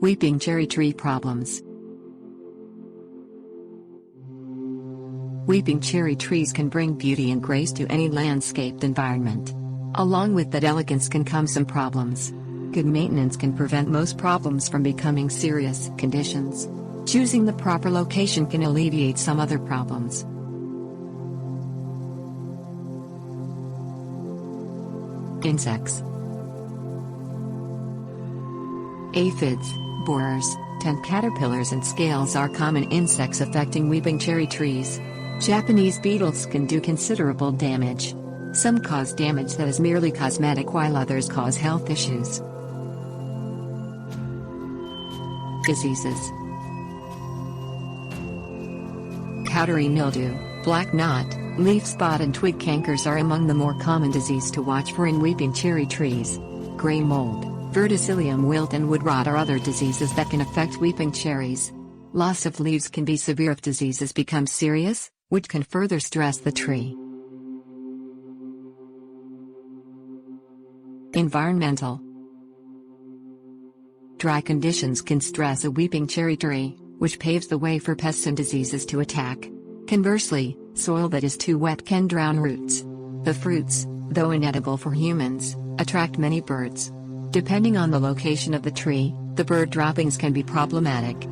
Weeping cherry tree problems. Weeping cherry trees can bring beauty and grace to any landscaped environment. Along with that elegance can come some problems. Good maintenance can prevent most problems from becoming serious conditions. Choosing the proper location can alleviate some other problems. Insects. Aphids, borers, tent caterpillars and scales are common insects affecting weeping cherry trees. Japanese beetles can do considerable damage. Some cause damage that is merely cosmetic while others cause health issues. Diseases. Powdery mildew, black knot, leaf spot and twig cankers are among the more common diseases to watch for in weeping cherry trees. Gray mold, verticillium wilt and wood rot are other diseases that can affect weeping cherries. Loss of leaves can be severe if diseases become serious, which can further stress the tree. Environmental. Dry conditions can stress a weeping cherry tree, which paves the way for pests and diseases to attack. Conversely, soil that is too wet can drown roots. The fruits, though inedible for humans, attract many birds. Depending on the location of the tree, the bird droppings can be problematic.